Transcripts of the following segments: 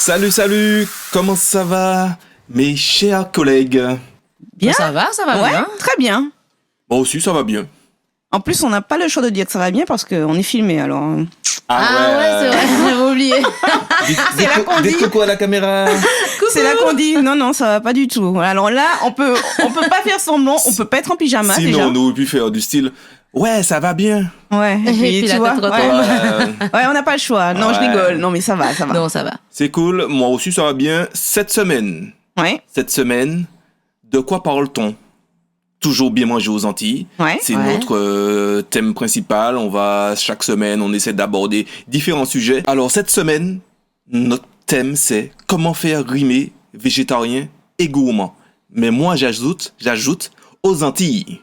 Salut, salut, comment ça va, mes chers collègues? Bien. Ça va Ouais, bien. très bien. Moi aussi, ça va bien. En plus, on n'a pas le choix de dire que ça va bien parce qu'on est filmé, alors. Ah ouais, c'est vrai, j'avais oublié. C'est là qu'on dit. Dites coucou à la caméra. C'est là qu'on dit non, ça va pas du tout. Alors là, on peut pas faire semblant, on peut pas être en pyjama Sinon, déjà. on aurait pu faire du style. Ouais, ça va bien. Ouais. Et puis, puis tu la vois, tête ouais. retourne. Ouais, on n'a pas le choix. Non, je Ouais. rigole. Non, mais ça va. Non, ça va. C'est cool, moi aussi ça va bien. Cette semaine, de quoi parle-t-on? Toujours bien manger aux Antilles. Ouais. C'est Ouais. notre thème principal. Chaque semaine, on essaie d'aborder différents sujets. Alors, cette semaine, notre thème, c'est comment faire rimer végétarien et gourmand. Mais moi, j'ajoute aux Antilles.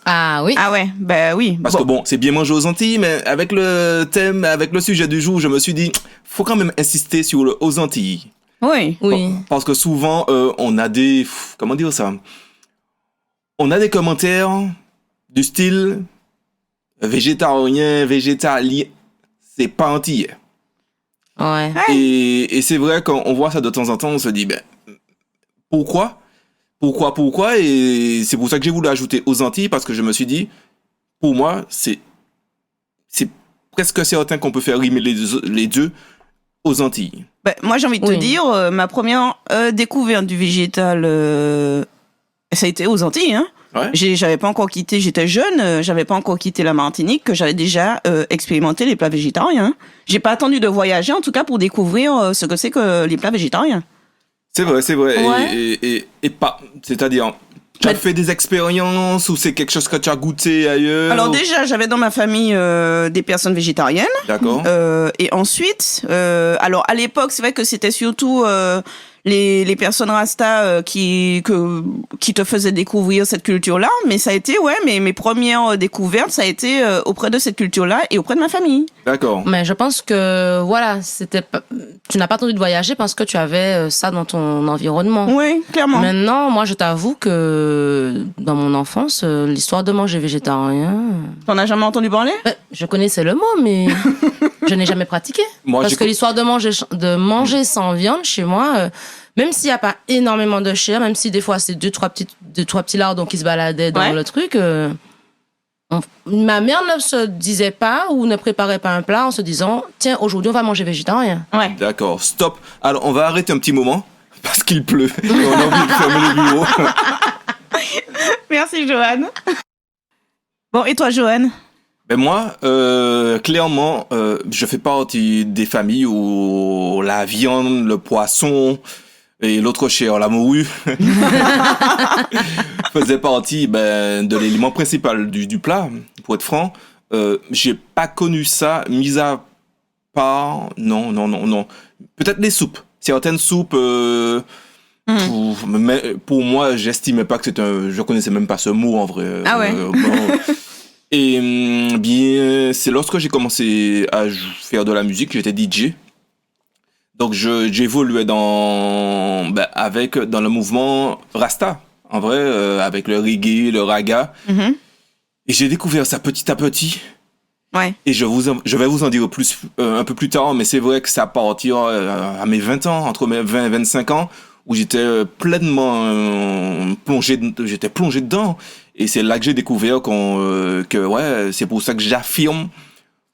Ah oui. Ah ouais, bah oui. Parce que bon, c'est bien manger aux Antilles, mais avec le thème, avec le sujet du jour, je me suis dit, faut quand même insister sur le aux Antilles. Oui. Oui. Parce que souvent, on a comment dire ça? On a des commentaires du style végétarien, végétalien, c'est pas antillais. Ouais. Et c'est vrai, quand on voit ça de temps en temps, on se dit, ben, pourquoi? Et c'est pour ça que j'ai voulu ajouter aux Antilles, parce que je me suis dit, pour moi, c'est presque certain qu'on peut faire rimer les deux aux Antilles. Bah, moi, j'ai envie de te dire, ma première découverte du végétal, ça a été aux Antilles, hein. Ouais. J'avais pas encore quitté, j'étais jeune, j'avais pas encore quitté la Martinique, que j'avais déjà expérimenté les plats végétariens. J'ai pas attendu de voyager, en tout cas, pour découvrir ce que c'est que les plats végétariens. C'est vrai. Ouais. Et pas. C'est-à-dire, tu as fait des expériences ou c'est quelque chose que tu as goûté ailleurs? Alors déjà, j'avais dans ma famille des personnes végétariennes. D'accord. Et ensuite, alors à l'époque, c'est vrai que c'était surtout les personnes Rasta qui te faisaient découvrir cette culture-là. Mais ça a été, mes premières découvertes, ça a été auprès de cette culture-là et auprès de ma famille. D'accord. Mais je pense que, voilà, tu n'as pas attendu de voyager parce que tu avais ça dans ton environnement. Oui, clairement. Maintenant, moi, je t'avoue que dans mon enfance, l'histoire de manger végétarien, T'en as jamais entendu parler? je connaissais le mot, mais je n'ai jamais pratiqué. Moi, Parce que l'histoire de manger sans viande, chez moi, même s'il n'y a pas énormément de chair, même si des fois c'est deux, trois petits lardons qui se baladaient dans le truc, ma mère ne se disait pas ou ne préparait pas un plat en se disant tiens, aujourd'hui on va manger végétarien. Ouais. D'accord. Stop. Alors, on va arrêter un petit moment parce qu'il pleut. Et on a envie de fermer le bureau. Merci, Joanne. Bon, et toi, Joanne? Ben moi, clairement, je fais partie des familles où la viande, le poisson et l'autre chair, la morue, faisait partie de l'élément principal du plat, pour être franc. J'ai pas connu ça, mis à part... Non. Peut-être les soupes. Certaines soupes... Pour moi, j'estimais pas que c'était je connaissais même pas ce mot en vrai. Ah ouais. Et bien, c'est lorsque j'ai commencé à faire de la musique, j'étais DJ. Donc j'évoluais dans le mouvement Rasta, en vrai, avec le reggae, le raga. Mm-hmm. Et j'ai découvert ça petit à petit. Ouais. Et je vais vous en dire plus un peu plus tard, mais c'est vrai que c'est à partir à mes 20 ans, entre mes 20 et 25 ans, où j'étais pleinement plongé dedans. Et c'est là que j'ai découvert c'est pour ça que j'affirme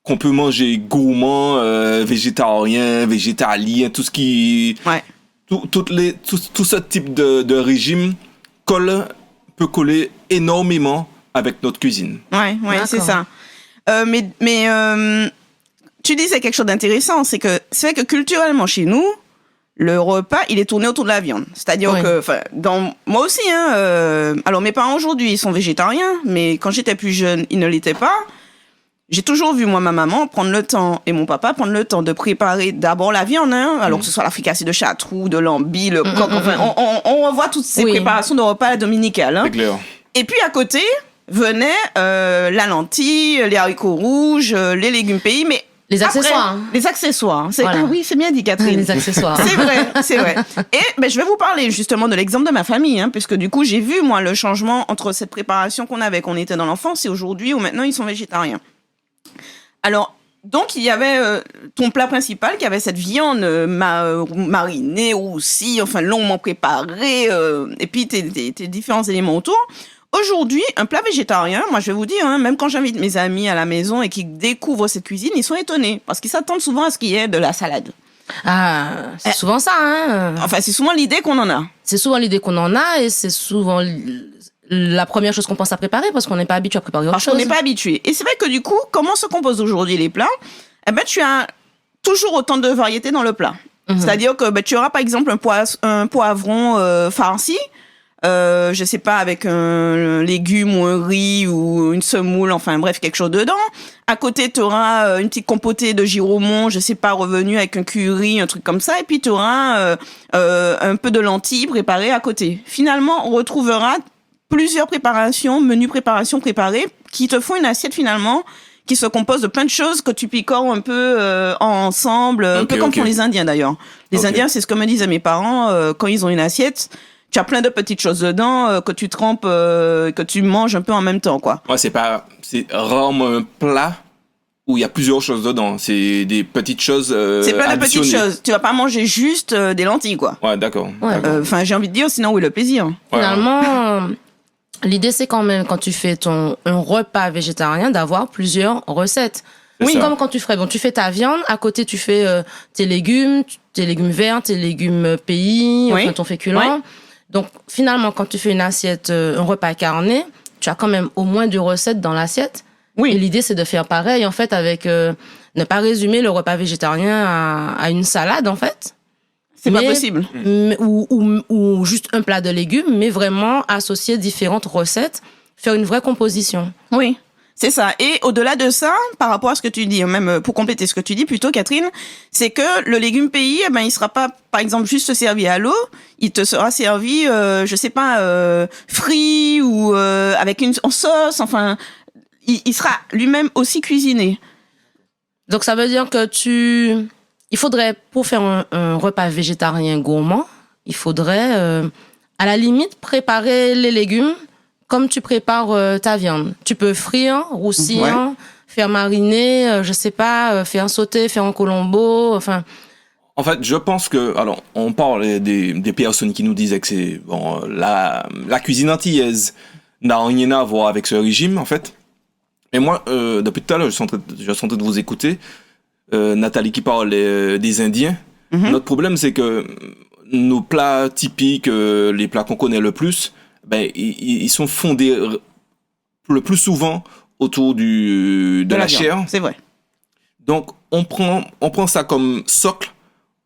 qu'on peut manger gourmand, végétarien, végétalien, tout ce qui... Ouais. Tout ce type de régime peut coller énormément avec notre cuisine. Ouais, c'est ça. Mais tu disais quelque chose d'intéressant, c'est vrai que culturellement chez nous, le repas, il est tourné autour de la viande. C'est-à-dire que, moi aussi, alors mes parents aujourd'hui, ils sont végétariens, mais quand j'étais plus jeune, ils ne l'étaient pas. J'ai toujours vu, moi, ma maman prendre le temps, et mon papa prendre le temps de préparer d'abord la viande, alors que ce soit la fricassée de chartreux, de lambi, le coq, on revoit toutes ces préparations de repas dominical. C'est clair. Et puis à côté, venait la lentille, les haricots rouges, les légumes pays, mais les accessoires. Les accessoires. Voilà. Ah oui, c'est bien dit, Catherine. Les accessoires. C'est vrai. Et je vais vous parler justement de l'exemple de ma famille, puisque du coup, j'ai vu, moi, le changement entre cette préparation qu'on avait quand on était dans l'enfance et aujourd'hui où maintenant ils sont végétariens. Alors, donc, il y avait ton plat principal qui avait cette viande marinée, roussie, enfin longuement préparée, et puis tes différents éléments autour. Aujourd'hui, un plat végétarien, moi je vais vous dire, hein, même quand j'invite mes amis à la maison et qu'ils découvrent cette cuisine, ils sont étonnés parce qu'ils s'attendent souvent à ce qu'il y ait de la salade. Ah, c'est souvent ça, hein. Enfin, c'est souvent l'idée qu'on en a. C'est souvent l'idée qu'on en a et c'est souvent la première chose qu'on pense à préparer parce qu'on n'est pas habitué à préparer autre chose. Parce qu'on n'est pas habitué. Et c'est vrai que du coup, comment se composent aujourd'hui les plats? Eh ben, tu as toujours autant de variétés dans le plat. C'est-à-dire que tu auras par exemple un poivron farci, je sais pas, avec un légume ou un riz ou une semoule, enfin bref, quelque chose dedans. À côté, tu auras une petite compotée de giromon, je sais pas, revenu avec un curry, un truc comme ça. Et puis, tu auras un peu de lentilles préparées à côté. Finalement, on retrouvera plusieurs préparations, menus préparations préparés, qui te font une assiette finalement qui se compose de plein de choses que tu picores un peu ensemble, un peu comme font les Indiens d'ailleurs. Les Indiens, c'est ce que me disaient mes parents, quand ils ont une assiette, tu as plein de petites choses dedans que tu trempes, que tu manges un peu en même temps, quoi. Ouais, c'est rarement un plat où il y a plusieurs choses dedans. C'est des petites choses c'est plein de petites choses. Tu vas pas manger juste des lentilles, quoi. Ouais, d'accord. Enfin, j'ai envie de dire, sinon, où est le plaisir? Finalement, l'idée, c'est quand même, quand tu fais un repas végétarien, d'avoir plusieurs recettes. Oui, comme quand tu fais ta viande, à côté, tu fais tes légumes verts, tes légumes pays, enfin, ton féculent. Oui. Donc, finalement, quand tu fais une assiette, un repas carné, tu as quand même au moins 2 recettes dans l'assiette. Oui. Et l'idée, c'est de faire pareil, en fait, avec ne pas résumer le repas végétarien à une salade, en fait. C'est pas possible. Ou juste un plat de légumes, mais vraiment associer différentes recettes, faire une vraie composition. Oui. C'est ça. Et au-delà de ça, par rapport à ce que tu dis, même pour compléter ce que tu dis plutôt, Catherine, c'est que le légume pays, eh ben, il sera pas, par exemple, juste servi à l'eau, il te sera servi, je sais pas, frit ou avec en sauce, enfin, il sera lui-même aussi cuisiné. Donc ça veut dire que il faudrait, pour faire un repas végétarien gourmand, il faudrait, à la limite, préparer les légumes comme tu prépares ta viande. Tu peux frire, roussir, faire mariner, je sais pas, faire sauter, faire en colombo, enfin. En fait, je pense que, alors, on parle des personnes qui nous disaient que c'est, bon, la cuisine antillaise n'a rien à voir avec ce régime, en fait. Et moi, depuis tout à l'heure, je suis en train de vous écouter. Nathalie qui parle des Indiens. Notre problème, c'est que nos plats typiques, les plats qu'on connaît le plus, ben, ils sont fondés le plus souvent autour de la chair. C'est vrai. Donc, on prend ça comme socle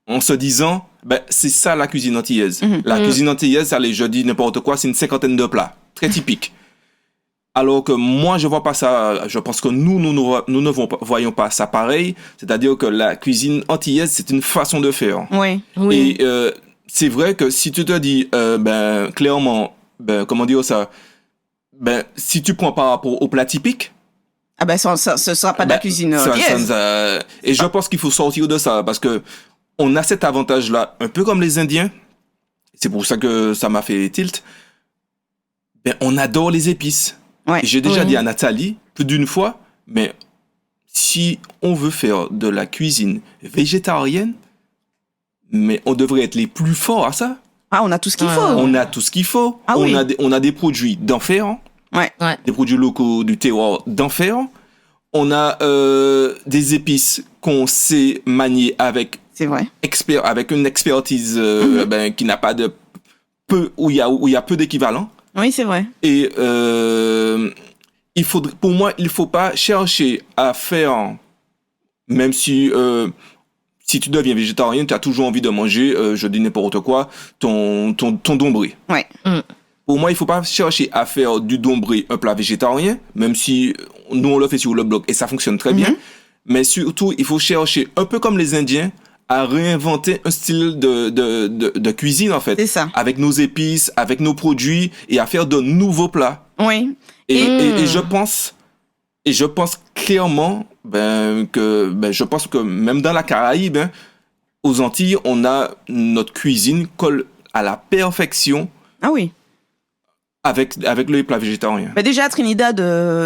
en se disant, ben, c'est ça la cuisine antillaise. La cuisine antillaise, allez, je dis n'importe quoi, c'est une 50aine de plats. Très typiques. Alors que moi, je vois pas ça, je pense que nous ne voyons pas ça pareil. C'est-à-dire que la cuisine antillaise, c'est une façon de faire. Oui. Et c'est vrai que si tu te dis, ben, clairement, ben, comment dire ça, ben, si tu prends par rapport au plat typique, ah ben, ce sera pas de la cuisine antillaise. Et je pense qu'il faut sortir de ça parce que on a cet avantage-là, un peu comme les Indiens. C'est pour ça que ça m'a fait tilt. Ben, on adore les épices. Ouais. J'ai déjà dit à Nathalie, plus d'une fois, mais si on veut faire de la cuisine végétarienne, mais on devrait être les plus forts à ça. Ah, on a tout ce qu'il faut. On a tout ce qu'il faut. Ah, on a des produits d'enfer. Des produits locaux du terroir d'enfer. On a des épices qu'on sait manier avec avec une expertise ben, qui n'a pas de peu, où il y a peu d'équivalent. Oui, c'est vrai. Et pour moi, il faut pas chercher à faire, même si tu deviens végétarien, tu as toujours envie de manger, je dis n'importe quoi, ton dombré. Ouais. Pour moi, il faut pas chercher à faire du dombré un plat végétarien, même si nous on le fait sur le blog et ça fonctionne très bien. Mais surtout, il faut chercher, un peu comme les Indiens, à réinventer un style de cuisine, en fait. C'est ça. Avec nos épices, avec nos produits, et à faire de nouveaux plats. Oui. Et je pense clairement, je pense que même dans la Caraïbe, aux Antilles, on a notre cuisine colle à la perfection. Ah oui. avec les plats végétariens. Bah déjà, à Trinidad,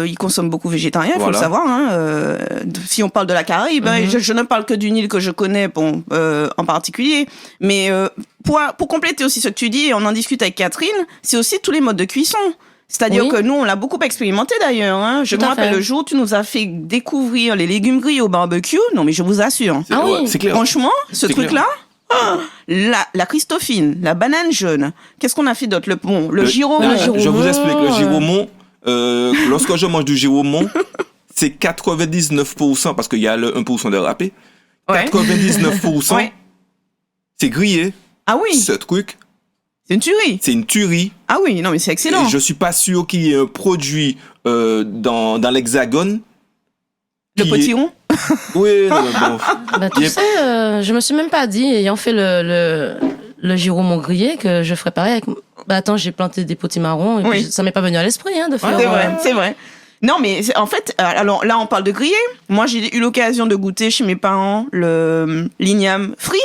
ils consomment beaucoup végétarien, il faut le savoir. Hein. Si on parle de la Caraïbe, je ne parle que d'une île que je connais en particulier. Mais pour compléter aussi ce que tu dis, et on en discute avec Catherine, c'est aussi tous les modes de cuisson. C'est-à-dire que nous, on l'a beaucoup expérimenté d'ailleurs. Hein. Je me rappelle le jour où tu nous as fait découvrir les légumes grillés au barbecue. Non, mais je vous assure. C'est clair. Franchement, ce truc-là, la Christophine, la banane jaune. Qu'est-ce qu'on a fait d'autre? Le giromon. Je vous explique. Le giromon, lorsque je mange du giromon, c'est 99%, parce qu'il y a le 1% de râpé. 99%, c'est grillé. Ah oui. Ce truc. C'est une tuerie. C'est une tuerie. Ah oui, non, mais c'est excellent. Et je suis pas sûr qu'il y ait un produit dans l'Hexagone. Le potiron. Oui, bon. Bah, tu sais, je me suis même pas dit, ayant fait le giromon grillé, que je ferais pareil avec... Bah attends, j'ai planté des potimarrons et puis ça m'est pas venu à l'esprit de faire... C'est vrai. Non, mais en fait, alors là, on parle de grillé. Moi, j'ai eu l'occasion de goûter chez mes parents l'igname frit.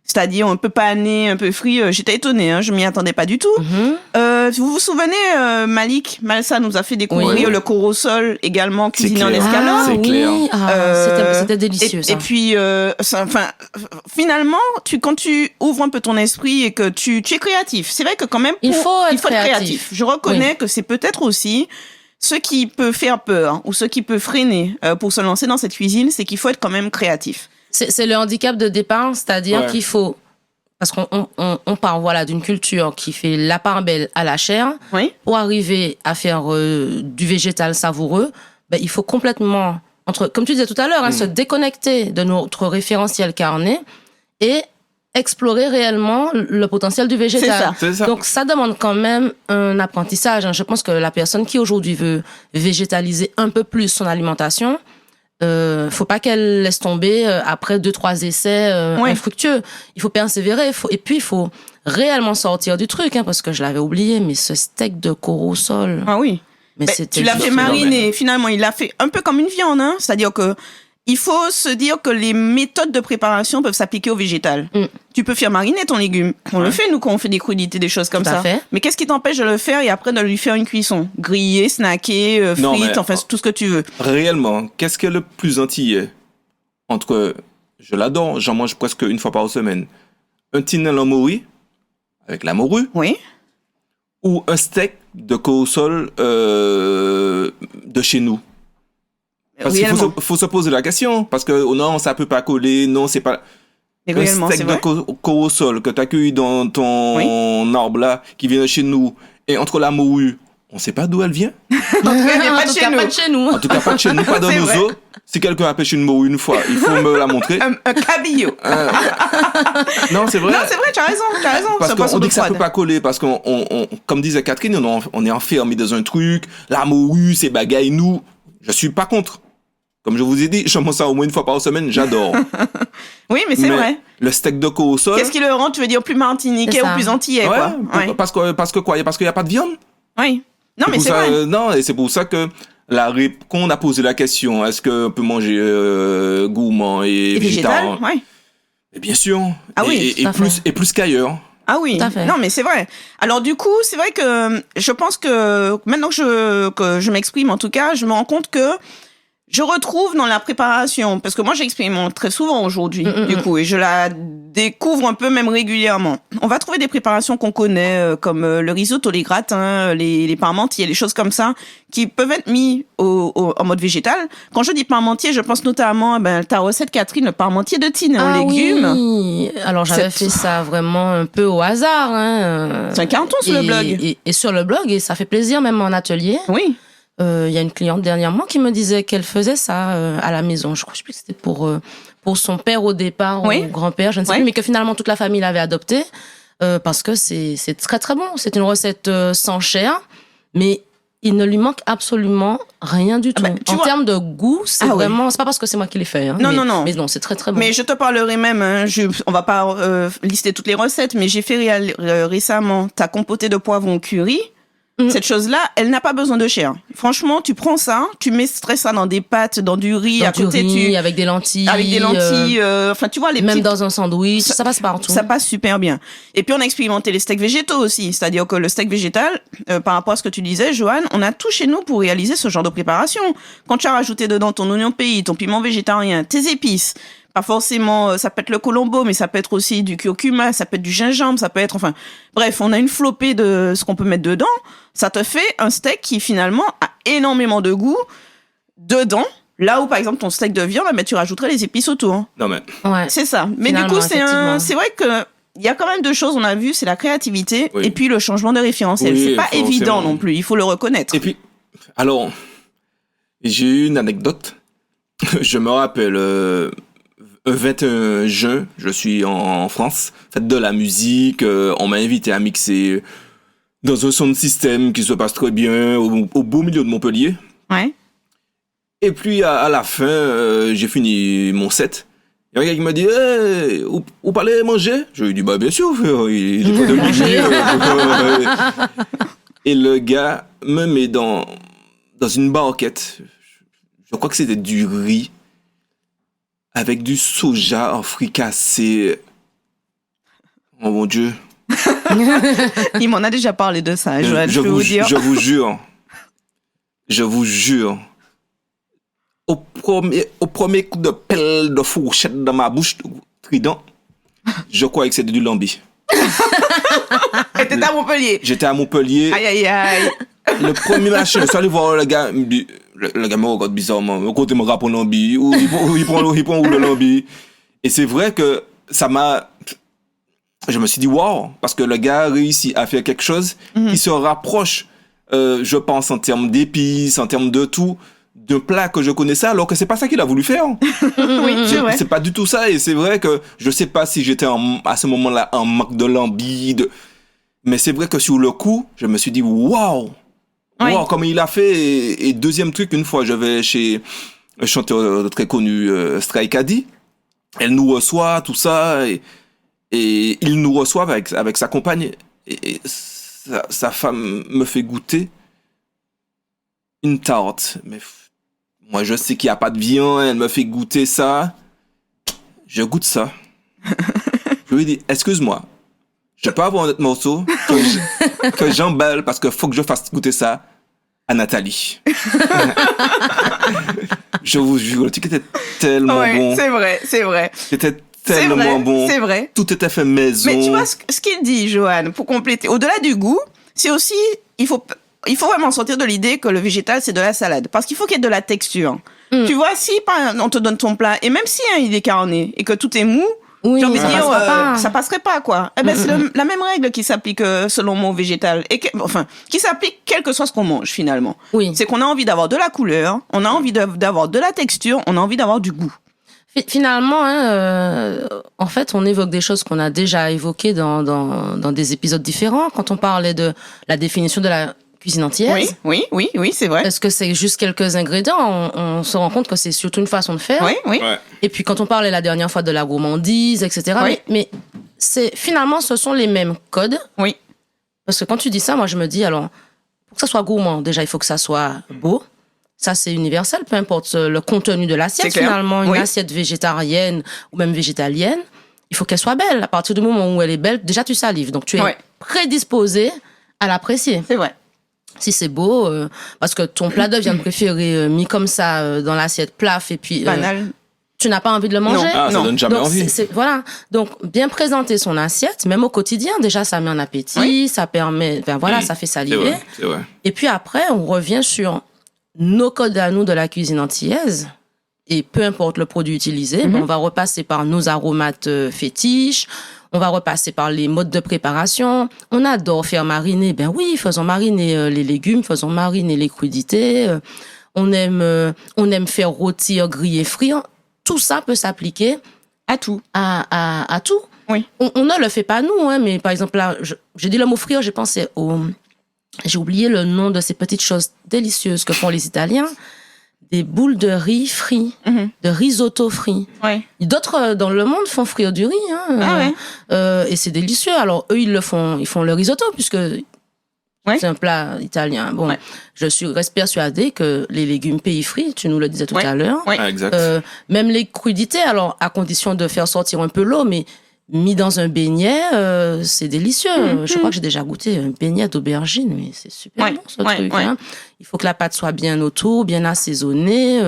C'est-à-dire un peu pané, un peu frit. J'étais étonnée, hein, je m'y attendais pas du tout. Vous vous souvenez, Malik Malsa nous a fait découvrir le corosol également cuisiné en escalope. C'est clair. C'était délicieux. Et puis, finalement, quand tu ouvres un peu ton esprit et que tu es créatif, c'est vrai que quand même, il faut être créatif. Je reconnais que c'est peut-être aussi ce qui peut faire peur ou ce qui peut freiner pour se lancer dans cette cuisine, c'est qu'il faut être quand même créatif. C'est le handicap de départ, c'est-à-dire qu'il faut... Parce qu'on part d'une culture qui fait la part belle à la chair. Pour arriver à faire du végétal savoureux, il faut complètement, comme tu disais tout à l'heure, se déconnecter de notre référentiel carné et explorer réellement le potentiel du végétal. C'est ça. Donc ça demande quand même un apprentissage. Je pense que la personne qui aujourd'hui veut végétaliser un peu plus son alimentation... faut pas qu'elle laisse tomber après 2-3 essais infructueux. Il faut persévérer. Et puis, il faut réellement sortir du truc, parce que je l'avais oublié, mais ce steak de corosol. Ah oui. Mais tu l'as fait mariner. Finalement, il l'a fait un peu comme une viande. C'est-à-dire que il faut se dire que les méthodes de préparation peuvent s'appliquer au végétal. Tu peux faire mariner ton légume. On le fait, nous, quand on fait des crudités, des choses comme ça. Mais qu'est-ce qui t'empêche de le faire et après de lui faire une cuisson? Grillé, snacké, frite, enfin, tout ce que tu veux. Réellement, qu'est-ce qui est le plus antillais entre... Je l'adore, j'en mange presque une fois par semaine. Un tinel en morue, avec la morue. Oui. Ou un steak de corosol de chez nous. Parce qu'il faut se poser la question. Parce que non, ça peut pas coller. Non, c'est pas... Un steak de corosol que tu as cueilli dans ton arbre là, qui vient de chez nous, et entre la morue, on sait pas d'où elle vient. En tout cas, pas de chez nous. En tout cas, pas de chez nous, pas dans nos eaux. Si quelqu'un a pêché une morue une fois, il faut me la montrer. Un cabillaud. Non, c'est vrai. Non, c'est vrai, tu as raison. Parce qu'on dit que ça peut pas coller, parce qu'on, comme disait Catherine, on est enfermé dans un truc. La morue, c'est bagaille nous. Je suis pas contre. Comme je vous ai dit, je mange ça au moins une fois par semaine, j'adore. Oui, mais c'est vrai. Le steak de corosol. Qu'est-ce qui le rend, tu veux dire, plus martiniquais ou plus antillais, quoi? Parce que quoi? Parce qu'il n'y a pas de viande? Oui. Non, mais c'est vrai. Non, et c'est pour ça que quand on a posé la question, est-ce qu'on peut manger gourmand et végétal? Oui. Et bien sûr. Ah oui. Et plus qu'ailleurs. Ah oui, non mais c'est vrai. Alors du coup, c'est vrai que je pense que maintenant que je m'exprime en tout cas, je me rends compte que je retrouve dans la préparation, parce que moi j'expérimente très souvent aujourd'hui, du coup, et je la découvre un peu même régulièrement. On va trouver des préparations qu'on connaît, comme le risotto, les gratins, les parmentiers, les choses comme ça, qui peuvent être mis en mode végétal. Quand je dis parmentier, je pense notamment à ta recette, Catherine, le parmentier de Tine en légumes. Oui. Alors j'avais fait ça vraiment un peu au hasard. C'est un carton sur le blog. Et sur le blog, et ça fait plaisir même en atelier. Oui. Il y a une cliente dernièrement qui me disait qu'elle faisait ça à la maison. Je crois que c'était pour son père au départ, ou grand-père, je ne sais plus, mais que finalement toute la famille l'avait adopté parce que c'est très très bon. C'est une recette sans chair, mais il ne lui manque absolument rien du tout. En termes de goût, c'est vraiment... C'est pas parce que c'est moi qui l'ai fait. Non. Mais non, c'est très très bon. Mais je te parlerai même, on va pas lister toutes les recettes, mais j'ai fait récemment ta compotée de poivrons curry. Cette chose-là, elle n'a pas besoin de chair. Franchement, tu prends ça, tu mets ça dans des pâtes, dans du riz, dans à côté du riz, avec des lentilles. Enfin, tu vois, les même petites... dans un sandwich, ça passe partout. Ça passe super bien. Et puis, on a expérimenté les steaks végétaux aussi. C'est-à-dire que le steak végétal, par rapport à ce que tu disais, Joanne, on a tout chez nous pour réaliser ce genre de préparation. Quand tu as rajouté dedans ton oignon pays, ton piment végétarien, tes épices, pas forcément, ça peut être le colombo, mais ça peut être aussi du curcuma, ça peut être du gingembre, ça peut être, enfin, bref, on a une flopée de ce qu'on peut mettre dedans. Ça te fait un steak qui, finalement, a énormément de goût dedans. Là où, par exemple, ton steak de viande, mais tu rajouterais les épices autour. Non, mais. Ouais. C'est ça. Mais du coup, c'est vrai que, il y a quand même deux choses, on a vu, c'est la créativité et puis le changement de référentiel. C'est pas évident non plus, il faut le reconnaître. Et puis, alors, j'ai eu une anecdote. Je me rappelle, 21 juin, je suis en France, fête de la musique, on m'a invité à mixer dans un sound system qui se passe très bien au beau milieu de Montpellier. Ouais. Et puis à la fin, j'ai fini mon set. Il y a un gars qui m'a dit hey, vous parlez manger? Je lui ai dit bah bien sûr, il est pas de manger. Et le gars me met dans une barquette. Je crois que c'était du riz avec du soja fricassé. Oh mon Dieu. Il m'en a déjà parlé de ça, Joël, je peux vous dire. Je vous jure. Au premier coup de pelle de fourchette dans ma bouche, trident, je croyais que c'était du lambi. Et t'étais à Montpellier? J'étais à Montpellier. Aïe, aïe, aïe. Le premier machin, je suis allé voir le gars, le gars me regarde bizarrement. Le côté me rapporte lambi, ou il prend où le lambi. Et c'est vrai que ça m'a... Je me suis dit, wow, parce que le gars a réussi à faire quelque chose qui se rapproche, je pense, en termes d'épices, en termes de tout, d'un plat que je connaissais, alors que c'est pas ça qu'il a voulu faire. Oui, c'est vrai. C'est pas du tout ça, et c'est vrai que je sais pas si j'étais à ce moment-là en manque de lambi, mais c'est vrai que sur le coup, je me suis dit, wow, comment il a fait. Et deuxième truc, une fois, je vais chez un chanteur très connu, Stray Caddy, elle nous reçoit, tout ça, et il nous reçoit avec sa compagne, et sa femme me fait goûter une tarte. Mais moi, je sais qu'il n'y a pas de viande, elle me fait goûter ça. Je goûte ça. Je lui dis, excuse-moi, je peux avoir un autre morceau que j'emballe parce qu'il faut que je fasse goûter ça à Nathalie. Je vous jure, le truc était tellement bon. C'est vrai. C'était tellement bon. C'est vrai. Tout était fait maison. Mais tu vois ce qu'il dit, Joanne, pour compléter, au-delà du goût, c'est aussi, il faut vraiment sortir de l'idée que le végétal, c'est de la salade. Parce qu'il faut qu'il y ait de la texture. Tu vois, si on te donne ton plat, et même si il est carné, et que tout est mou, j'ai envie de dire, ça passerait pas, quoi. Eh ben, c'est la même règle qui s'applique selon moi au végétal. Qui s'applique quel que soit ce qu'on mange, finalement. Oui. C'est qu'on a envie d'avoir de la couleur, on a envie d'avoir de la texture, on a envie d'avoir du goût. Finalement, en fait, on évoque des choses qu'on a déjà évoquées dans des épisodes différents. Quand on parlait de la définition de la cuisine antillaise. Oui, c'est vrai. Est-ce que c'est juste quelques ingrédients? On se rend compte que c'est surtout une façon de faire. Oui. Ouais. Et puis, quand on parlait la dernière fois de la gourmandise, etc. Oui. Mais finalement, ce sont les mêmes codes. Oui. Parce que quand tu dis ça, moi, je me dis, alors, pour que ça soit gourmand, déjà, il faut que ça soit beau. Ça, c'est universel, peu importe le contenu de l'assiette. Finalement, une assiette végétarienne ou même végétalienne, il faut qu'elle soit belle. À partir du moment où elle est belle, déjà, tu salives. Donc, tu es prédisposé à l'apprécier. C'est vrai. Si c'est beau, parce que ton plat de viande préféré mis comme ça dans l'assiette plaf et puis banal, tu n'as pas envie de le manger. Ça donne jamais envie. Voilà. Donc bien présenter son assiette, même au quotidien, déjà ça met en appétit, ça permet, ça fait saliver. C'est vrai. Et puis après, on revient sur nos codes à nous de la cuisine antillaise. Et peu importe le produit utilisé, on va repasser par nos aromates fétiches. On va repasser par les modes de préparation. On adore faire mariner. Ben oui, faisons mariner les légumes, faisons mariner les crudités. On aime faire rôtir, griller, frire. Tout ça peut s'appliquer à tout. À tout. Oui. On ne le fait pas nous, mais par exemple là, j'ai dit le mot frire, j'ai pensé j'ai oublié le nom de ces petites choses délicieuses que font les Italiens. Des boules de riz frit, de risotto frit. Ouais. D'autres dans le monde font frire du riz, et c'est délicieux. Alors eux ils font le risotto puisque Ouais. C'est un plat italien. Bon, je reste persuadée que les légumes pays frits, tu nous le disais tout à l'heure, Ah, exact. même les crudités, alors à condition de faire sortir un peu l'eau, mais mis dans un beignet, c'est délicieux. Je crois que j'ai déjà goûté un beignet d'aubergine, mais c'est super bon ce truc. Hein. Il faut que la pâte soit bien autour, bien assaisonnée.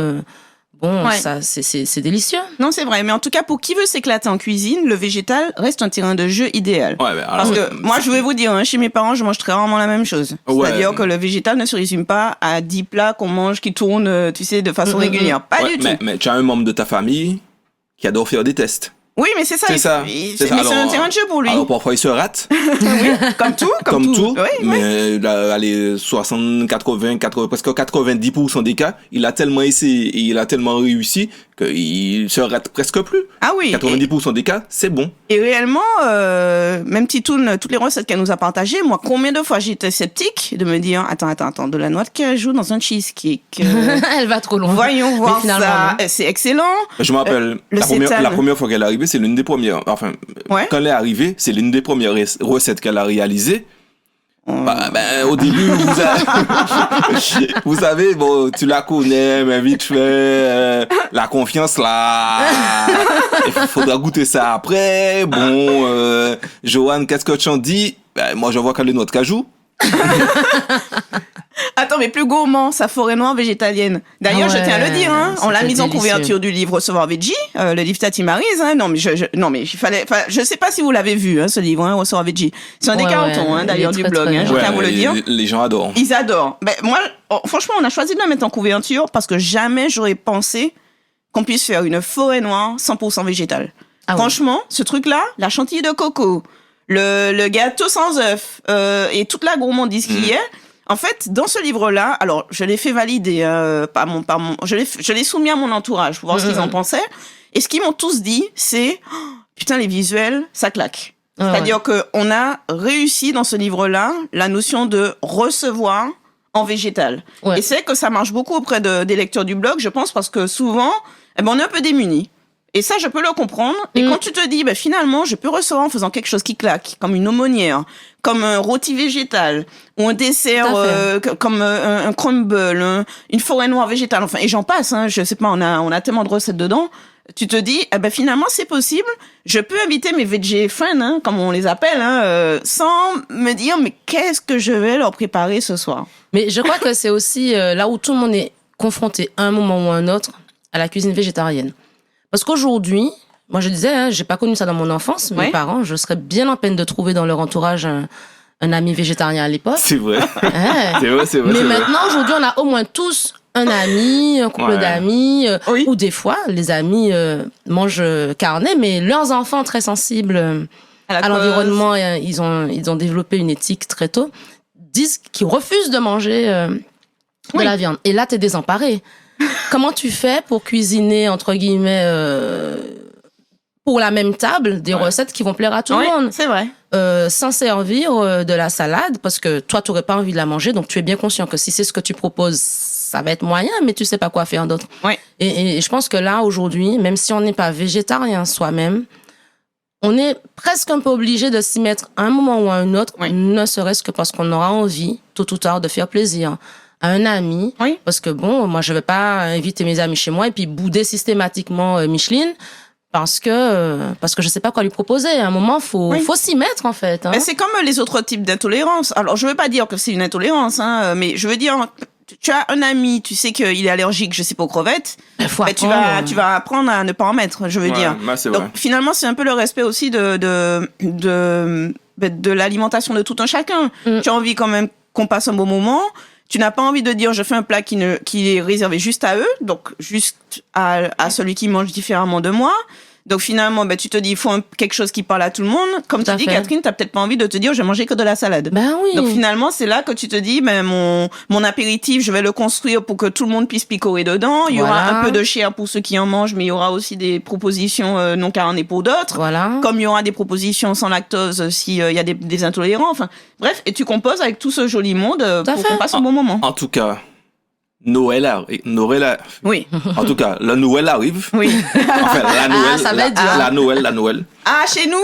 Ça, c'est délicieux. Non, c'est vrai. Mais en tout cas, pour qui veut s'éclater en cuisine, le végétal reste un terrain de jeu idéal. Ouais, Parce que moi, je vais vous dire, chez mes parents, je mange très rarement la même chose. C'est-à-dire que le végétal ne se résume pas à 10 plats qu'on mange qui tournent, tu sais, de façon régulière. Pas du tout. Mais tu as un membre de ta famille qui adore faire des tests. Oui, mais c'est ça. C'est ça. Mais c'est un terrain de jeu pour lui. Alors parfois il se rate. Oui, comme tout. Oui, mais allez, 60, 80, presque 90% des cas, il a tellement essayé et il a tellement réussi qu'il se rate presque plus. Ah oui. 90% des cas, c'est bon. Et réellement, même Titoune, toutes les recettes qu'elle nous a partagées, moi, combien de fois j'étais sceptique de me dire, attends, de la noix de cajou dans un cheesecake. Elle va trop loin. Voyons voir ça. Non. C'est excellent. Je me rappelle, la première fois qu'elle est arrivée, c'est l'une des premières. Enfin, quand elle est arrivée, c'est l'une des premières recettes qu'elle a réalisées. Au début, vous savez, bon, tu la connais, mais vite fait, la confiance là, il faudra goûter ça après. Bon, Joanne, qu'est-ce que tu en dis? Moi, je vois qu'elle est noix de cajou. Attends, mais plus gourmand, sa forêt noire végétalienne. D'ailleurs, je tiens à le dire, on l'a mise en couverture du livre Recevoir Veggie, le livre Tati Maryse. Non, mais je sais pas si vous l'avez vu, ce livre, Recevoir Veggie. C'est un des cartons, d'ailleurs, du blog. Je tiens à vous le dire. Les gens adorent. Ils adorent. Moi, franchement, on a choisi de la mettre en couverture parce que jamais j'aurais pensé qu'on puisse faire une forêt noire 100% végétale. Franchement, ce truc-là, la chantilly de coco, le gâteau sans œufs et toute la gourmandise qu'il y a. En fait, dans ce livre-là, alors je l'ai fait valider je l'ai soumis à mon entourage pour voir ce qu'ils en pensaient. Et ce qu'ils m'ont tous dit, c'est putain, les visuels, ça claque. C'est-à-dire que on a réussi dans ce livre-là la notion de recevoir en végétal. Et c'est que ça marche beaucoup auprès des lecteurs du blog, je pense, parce que souvent, on est un peu démunis. Et ça, je peux le comprendre. Et quand tu te dis, finalement, je peux recevoir en faisant quelque chose qui claque, comme une aumônière, comme un rôti végétal, ou un dessert comme un crumble, une forêt noire végétale, enfin, et j'en passe, je sais pas, on a tellement de recettes dedans. Tu te dis, finalement, c'est possible. Je peux inviter mes veggie friends, comme on les appelle, sans me dire, mais qu'est-ce que je vais leur préparer ce soir? Mais je crois que c'est aussi là où tout le monde est confronté à un moment ou à un autre à la cuisine végétarienne. Parce qu'aujourd'hui, moi je disais, j'ai pas connu ça dans mon enfance. Mes parents, je serais bien en peine de trouver dans leur entourage un ami végétarien à l'époque. C'est vrai. C'est vrai. Mais maintenant, aujourd'hui, on a au moins tous un ami, un couple d'amis, ou des fois, les amis mangent carnet, mais leurs enfants très sensibles à l'environnement, ils ont développé une éthique très tôt, disent qu'ils refusent de manger de la viande. Et là, t'es désemparé. Comment tu fais pour cuisiner, entre guillemets, pour la même table, des recettes qui vont plaire à tout le monde? C'est vrai. Sans servir de la salade, parce que toi, tu n'aurais pas envie de la manger, donc tu es bien conscient que si c'est ce que tu proposes, ça va être moyen, mais tu sais pas quoi faire d'autre. Et je pense que là, aujourd'hui, même si on n'est pas végétarien soi-même, on est presque un peu obligé de s'y mettre à un moment ou à un autre, ne serait-ce que parce qu'on aura envie, tôt ou tard, de faire plaisir à un ami, parce que moi je vais pas inviter mes amis chez moi et puis bouder systématiquement Micheline parce que je sais pas quoi lui proposer. À un moment, faut s'y mettre en fait. Mais c'est comme les autres types d'intolérance. Alors je veux pas dire que c'est une intolérance, mais je veux dire, tu as un ami, tu sais qu'il est allergique, je sais pas aux crevettes, tu vas apprendre à ne pas en mettre. Je veux dire. Donc finalement, c'est un peu le respect aussi de l'alimentation de tout un chacun. Tu as envie quand même qu'on passe un bon moment. Tu n'as pas envie de dire je fais un plat qui est réservé juste à eux, donc juste à celui qui mange différemment de moi. Donc finalement, tu te dis il faut quelque chose qui parle à tout le monde. Comme tu dis, Catherine, t'as peut-être pas envie de te dire je vais manger que de la salade. Donc finalement, c'est là que tu te dis mon apéritif, je vais le construire pour que tout le monde puisse picorer dedans. Il y aura un peu de chair pour ceux qui en mangent, mais il y aura aussi des propositions non carnées pour d'autres. Comme il y aura des propositions sans lactose s'il y a des intolérants. Enfin, bref, et tu composes avec tout ce joli monde pour qu'on passe un bon moment. En tout cas, Noël, Oui. en tout cas, la Noël arrive. Oui. Enfin, la Noël, ça va être dur. la Noël. Ah, chez nous,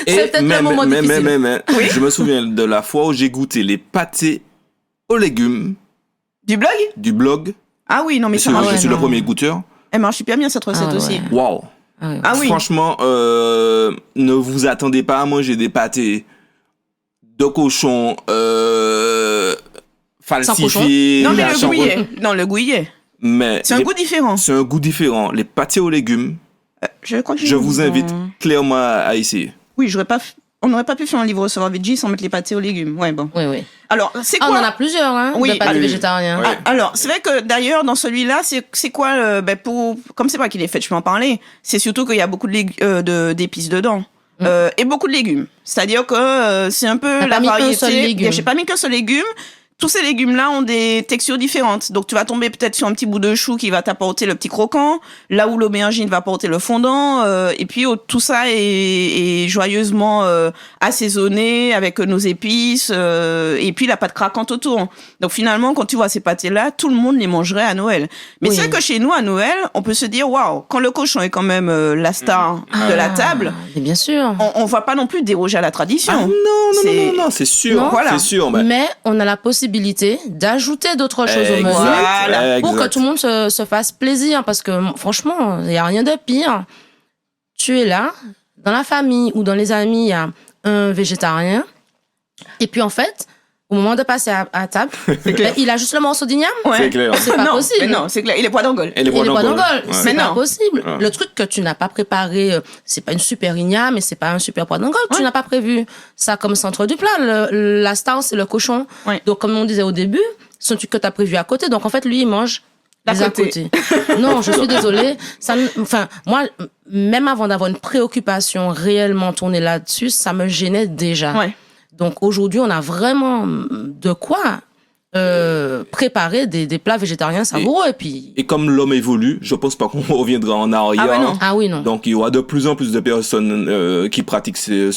C'est peut-être le moment difficile. Oui. Je me souviens de la fois où j'ai goûté les pâtés aux légumes du blog? du blog. Ah oui, non, mais ça Je marche. suis le premier goûteur. Elle marche super bien cette recette Ah ouais. aussi. Waouh. Ah oui. Franchement, ne vous attendez pas à manger des pâtés de cochon falsifiés. Non, mais la le chambre- gouillet. Non, le gouillet. Mais C'est un goût différent. c'est un goût différent. Les pâtés aux légumes, Je crois que je vous invite clairement à essayer. Oui, on n'aurait pas pu faire un livre recevoir veggie sans mettre les pâtés aux légumes. Ouais, bon. Oui. Alors, c'est Ah, quoi? on en a plusieurs, hein, Oui. de pâtés Ah oui. végétariens. Ouais. Alors, c'est vrai que d'ailleurs, dans celui-là, c'est quoi, comme c'est moi qui l'ai fait, je peux en parler. C'est surtout qu'il y a beaucoup d'épices dedans. Et beaucoup de légumes. C'est-à-dire que c'est un peu T'as la pas mis qu'un variété. seul légume. J'ai pas mis qu'un seul légume. Tous ces légumes-là ont des textures différentes. Donc, tu vas tomber peut-être sur un petit bout de chou qui va t'apporter le petit croquant, là où l'aubergine va apporter le fondant, et puis tout ça est joyeusement assaisonné avec nos épices, et puis la pâte craquante autour. Donc, finalement, quand tu vois ces pâtés-là, tout le monde les mangerait à Noël. Mais Oui. c'est vrai que chez nous, à Noël, on peut se dire, waouh, quand le cochon est quand même la star de la table, Mais bien sûr. on va pas non plus déroger à la tradition. Ah non, c'est sûr. Non. Voilà. C'est sûr. Mais on a la possibilité d'ajouter d'autres choses au menu Voilà. pour que tout le monde se fasse plaisir. Parce que franchement, il n'y a rien de pire. Tu es là, dans la famille ou dans les amis, il y a un végétarien. Et puis en fait, au moment de passer à table, il a juste le morceau d'igname. Ouais. C'est clair. C'est pas non, possible. mais non, c'est clair. Il est poids d'Angole. Et les Et les pois d'Angole, Ouais. c'est Mais pas non. possible. Ouais. Le truc que tu n'as pas préparé, c'est pas une super igname, mais c'est pas un super pois d'Angole. Tu Ouais. n'as pas prévu ça comme centre du plat. La star, c'est le cochon. Ouais. Donc, comme on disait au début, c'est un truc que tu as prévu à côté. Donc, en fait, lui, il mange D'à les à côté. côté. Non, je suis désolée. Enfin, moi, même avant d'avoir une préoccupation réellement tournée là-dessus, ça me gênait déjà. Ouais. Donc, aujourd'hui, on a vraiment de quoi préparer des plats végétariens savoureux. Et puis, Et comme l'homme évolue, je pense pas qu'on reviendra en arrière. Ah ouais, non. ah oui, non. Donc, il y aura de plus en plus de personnes qui pratiquent ces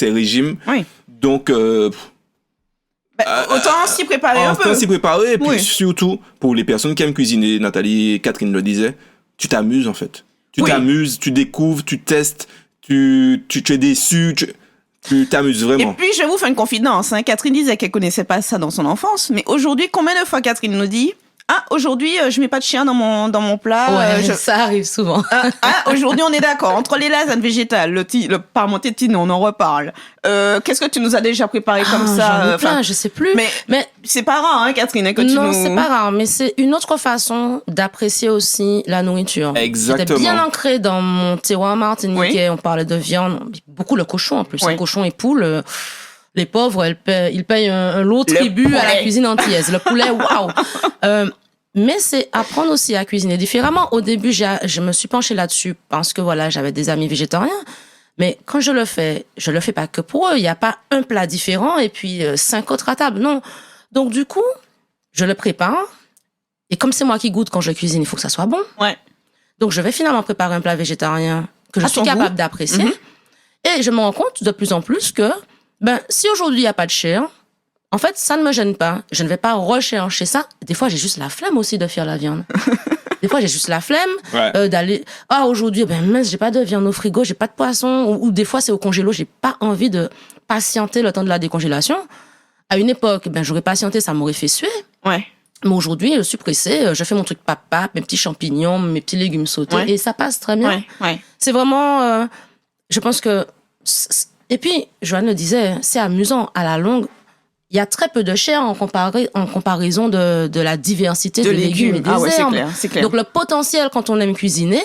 régimes. Oui. Donc, Autant s'y préparer un peu. s'y préparer. Et puis, Oui. surtout, pour les personnes qui aiment cuisiner, Nathalie et Catherine le disaient, tu t'amuses, en fait. Tu Oui. t'amuses, tu découvres, tu testes, tu es déçu, tu t'amuses Et vraiment. puis, je vais vous faire une confidence. Hein. Catherine disait qu'elle connaissait pas ça dans son enfance. Mais aujourd'hui, combien de fois Catherine nous dit, ah, aujourd'hui, je mets pas de chien dans mon plat. Ouais, je- ça arrive souvent. Aujourd'hui, on est d'accord. Entre les lasagnes végétales, le parmentier de Tine, on en reparle. Qu'est-ce que tu nous as déjà préparé comme ça? J'en ai plein, je sais plus. mais c'est pas rare, hein, Catherine, hein, que tu non, nous... c'est pas rare, mais c'est une autre façon d'apprécier aussi la nourriture. Exactement. C'était bien ancré dans mon terroir martiniquais. On parlait de viande, beaucoup le cochon en plus. Oui. Le cochon et poule. Les pauvres, ils payent un lot tribut à la poulet. cuisine antillaise. Le poulet, waouh! Mais c'est apprendre aussi à cuisiner différemment. Au début, je me suis penchée là-dessus parce que voilà, j'avais des amis végétariens. Mais quand je le fais pas que pour eux. Il n'y a pas un plat différent et puis 5 autres à table. Non. Donc du coup, je le prépare. Et comme c'est moi qui goûte quand je cuisine, il faut que ça soit bon. Ouais. Donc je vais finalement préparer un plat végétarien que je À suis ton capable goût. d'apprécier. Mhm. Et je me rends compte de plus en plus que si aujourd'hui il n'y a pas de chair, en fait, ça ne me gêne pas. Je ne vais pas rechercher ça. Des fois, j'ai juste la flemme aussi de faire la viande. Des fois, j'ai juste la flemme Ouais. d'aller... Ah, aujourd'hui, mince, j'ai pas de viande au frigo, j'ai pas de poisson. Ou des fois, c'est au congélo, j'ai pas envie de patienter le temps de la décongélation. À une époque, j'aurais patienté, ça m'aurait fait suer. Ouais. Mais aujourd'hui, je suis pressée, je fais mon truc papa, mes petits champignons, mes petits légumes sautés, Ouais. et ça passe très bien. Ouais. Ouais. C'est vraiment... je pense que... Et puis, Joanne le disait, c'est amusant. À la longue, il y a très peu de chair en comparaison de la diversité De des légumes et des Ah ouais, c'est herbes. clair, c'est clair. Donc, le potentiel, quand on aime cuisiner,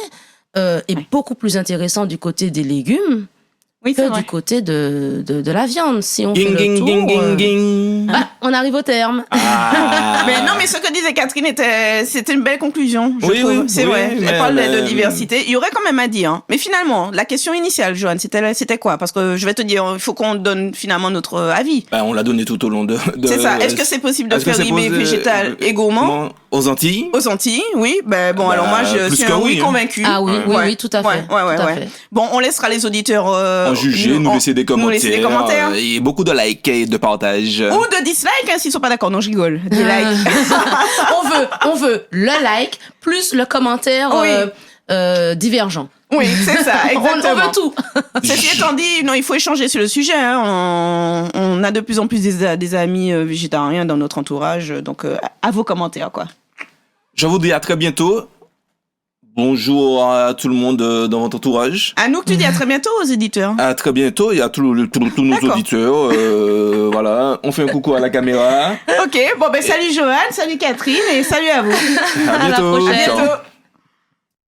est beaucoup plus intéressant du côté des légumes oui, c'est que vrai. du côté de la viande. Si on fait Ging, le ging, tour, ging, ging, ging. on arrive au terme. Ah. Mais non, mais ce que disait Catherine c'était une belle conclusion, je Oui, trouve. oui, C'est oui, vrai. mais Elle parle elle, de diversité. Il y aurait quand même à dire. Mais finalement, la question initiale, Joanne, c'était quoi? Parce que je vais te dire, il faut qu'on donne finalement notre avis. On l'a donné tout au long de C'est ça. Est-ce que c'est possible de est-ce que faire c'est rimer posé- végétal et gourmand? Aux Antilles? Aux Antilles, oui. Ben bon, Bah, alors moi, je plus suis qu'un un oui oui, hein. convaincu. Ah oui, oui, tout à fait. Ouais. Tout à fait. Bon, on laissera les auditeurs En juger, nous laisser des commentaires. Nous laisser des commentaires. Et beaucoup de likes et de partages. Ou de dislikes, hein, s'ils sont pas d'accord. Non, je rigole. Des likes. on veut le like plus le commentaire divergent. Oui, c'est ça, exactement. On veut tout. Ceci étant dit, non, il faut échanger sur le sujet. Hein. On a de plus en plus des amis végétariens dans notre entourage. Donc, à vos commentaires, quoi. Je vous dis à très bientôt. Bonjour à tout le monde dans votre entourage. À nous que tu dis à très bientôt aux éditeurs. À très bientôt et à tous nos auditeurs. Voilà, on fait un coucou à la caméra. Ok, bon ben salut Joanne, salut Catherine et salut à vous. À bientôt. prochaine. À Ciao. bientôt.